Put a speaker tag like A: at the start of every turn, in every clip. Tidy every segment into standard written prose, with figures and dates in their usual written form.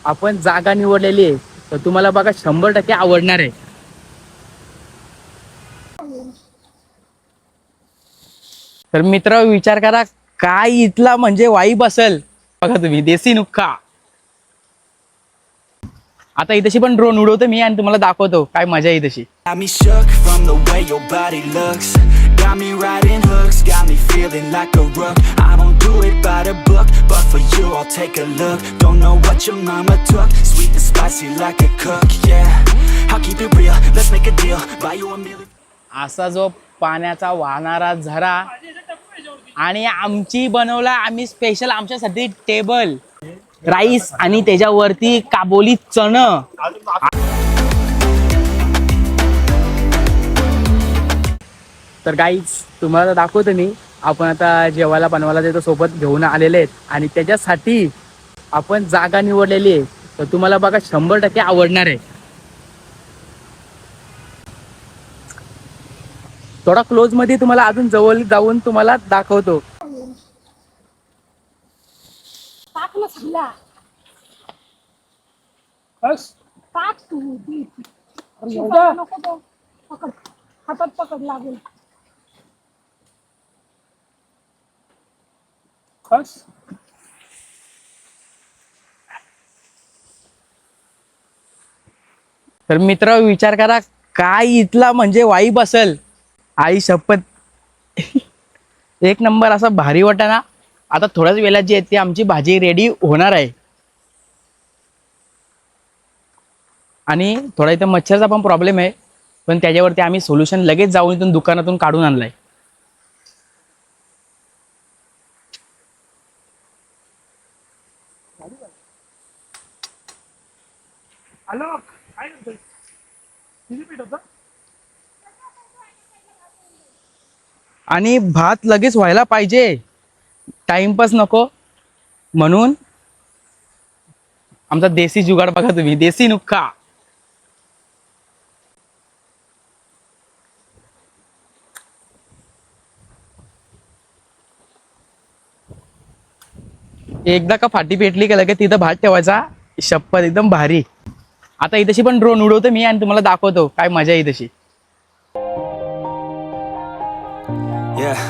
A: आपण जागा निवडलेली आहे, तर तुम्हाला बघा 100% आवडणार आहे. तर मित्र विचार करा, काय इथला म्हणजे वाईब असेल बघा तुम्ही. देसी नुक्का. आता इथशी पण ड्रोन उडवतो मी आणि तुम्हाला दाखवतो काय मजा आहे तशी.
B: Got me shook from the way your body looks. Got me riding hooks, got me feeling like a rook. I don't do it by the book, but for you I'll take a look. Don't know what your mama took, sweet and spicy like a cook, yeah. I'll keep it real, let's make a deal. Buy you a meal.
A: असा जो पाण्याचा वाहणारा झरा आणि आमची बनवला आम्ही special आमच्यासाठी टेबल, राईस आणि त्याच्यावरती काबोली चण. तर गाईज तुम्हाला दाखवतो मी. आपण आता जेवायला बनवायला देतो सोबत घेऊन आलेले आहेत आणि त्याच्यासाठी आपण जागा निवडलेली आहे, तर तुम्हाला बघा 100% आवडणार आहे. थोडा क्लोज मध्ये तुम्हाला अजून जवळ जाऊन तुम्हाला दाखवतो.
C: टाकलं खाल्ला
D: बस
C: टाक तू
D: एवढं
C: नको तो. पकड हातात पकड लागेल.
D: बस
A: तर मित्र विचार करा, काय इथला म्हणजे वाईब असेल. आई शपथ. एक नंबर असा भारी वाटा ना. आता थोड्याच वेळात जी आहे ती आमची भाजी रेडी होणार आहे. आणि थोडा इथं मच्छरचा पण प्रॉब्लेम आहे, पण त्याच्यावरती आम्ही सोल्युशन लगेच जाऊन इथून दुकानातून काढून आणलाय.
D: आलो काय करतोय किती पीठ होतं
A: आणि भात लगेच व्हायला पाहिजे, टाइमपास नको म्हणून आमचा देसी जुगाड बघा तुम्ही. देसी नुक्का. एकदा का फाटी पेटली का लगेच तिथं भात ठेवायचा. शपथ एकदम भारी. आता इथशी पण ड्रोन उडवतो मी आणि तुम्हाला दाखवतो काय मजा आहे तशी.
B: Yeah.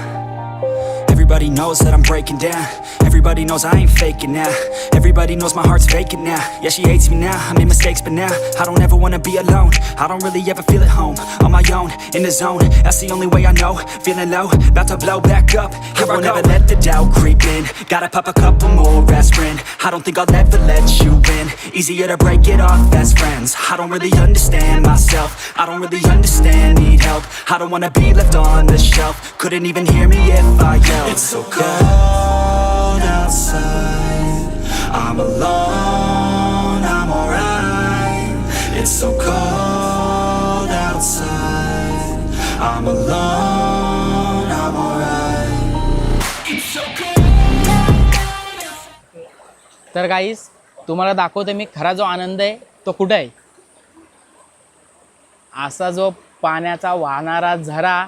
B: Everybody knows that I'm breaking down. Everybody knows I ain't faking now. Everybody knows my heart's faking now. Yeah, she hates me now, I made mistakes but now I don't ever wanna be alone. I don't really ever feel at home. On my own, in the zone, that's the only way I know. Feeling low, about to blow back up. Here I won't ever let the doubt creep in. Gotta pop a couple more aspirin. I don't think I'll ever let you in. Easier to break it off best friends. I don't really understand myself. I don't really understand, need help. I don't wanna be left on the shelf. Couldn't even hear me if I yelled. It's so cold outside, I'm alone, I'm alright. It's so cold outside, I'm alone, I'm alright. It's so cold.
A: तर गाईस तुम्हाला दाखवतो मी खरा जो आनंद आहे तो कुठे आहे. असा जो पाण्याचा वाहणारा झरा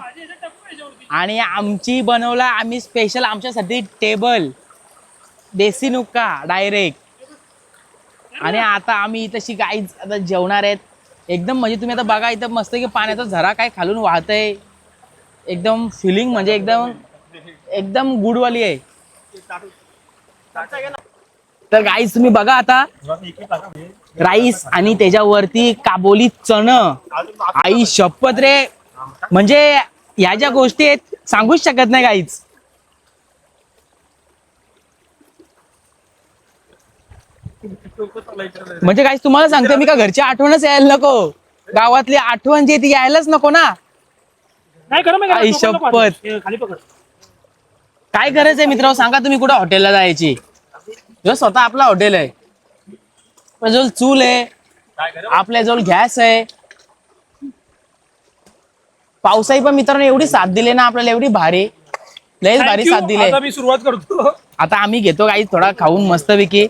A: आणि आमची बनवला आम्ही स्पेशल आमच्यासाठी टेबल, देसी नुक्का डायरेक्ट. आणि आता आम्ही इथंशी गाईज आता जेवणार आहेत. एकदम म्हणजे तुम्ही आता बघा इथं मस्त की पाण्याचा झरा काय खालून वाहतय. एकदम फिलिंग म्हणजे एकदम एकदम गुडवाली आहे. तर गाईज तुम्ही बघा आता राईस आणि त्याच्यावरती काबोली चण. आई शपथ रे, म्हणजे ह्या ज्या गोष्टी आहेत सांगूच शकत नाही गाईच. म्हणजे गाईच तुम्हाला सांगते मी का घरची आठवणच यायला नको, गावातली आठवण जी ती यायलाच नको ना.
D: नाही गरम आहे
A: आई शपथ.
D: खाली पकड.
A: काय गरज आहे मित्र, सांगा तुम्ही कुठं हॉटेलला जायची. जो स्वतः आपला हॉटेल आहे, जवळ चूल आहे, आपल्या जवळ गॅस आहे. पावसाई पण मित्रांनो एवढी साथ दिली ना आपल्याला, एवढी भारी, लयच भारी साथ दिली.
D: आता मी सुरुवात करतो.
A: आता आम्ही घेतो काही थोडा खाऊन मस्तपैकी.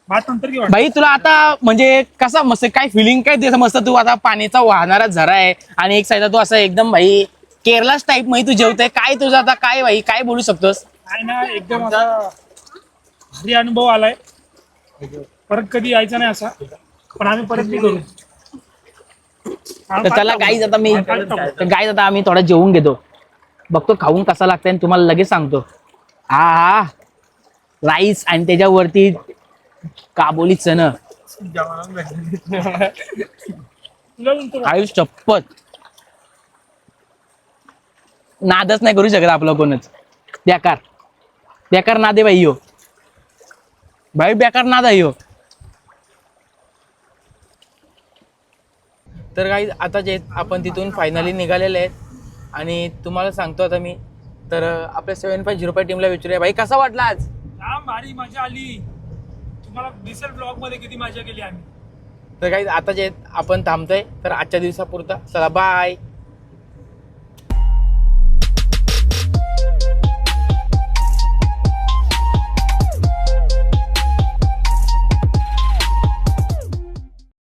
D: भात नंतर घेऊ.
A: भाई तुला आता म्हणजे कसा मस्त काय फिलिंग काय देत मस्त. तू आता पाण्याचा वाहणारा झरा आहे आणि एक साईडला तू असं एकदम भाई केरलाच टाईप मध्ये तू जेवतोय. काय तुझं आता काय भाई काय बोलू शकतोस.
D: नाही ना, एकदम असा भारी अनुभव आलाय. परत कधी यायचं नाही असा, पण आम्ही परत बी करू.
A: तर चला गाईज आता आम्ही थोडा जेवून घेतो, बघतो खाऊन कसा लागतंय आणि तुम्हाला लगेच सांगतो. हा राईस आणि त्याच्यावरती काबोली चणं, आयुष चप्पत. नादच नाही करू शकत आपलं कोणच. बेकार नाद आहे भाई, भाई बेकार नाद आहे. तर काही आता जे आपण तिथून फायनली निघालेले आहेत आणि तुम्हाला सांगतो आता मी, तर आपल्या 7505 टीमला विचारूया, भाई कसा वाटला आज?
D: जाम भारी मजा आली. तुम्हाला दिसेल ब्लॉग मध्ये किती मजा केली आम्ही.
A: तर काही आता जे आपण थांबतोय, तर आजच्या दिवसापुरता चला बाय.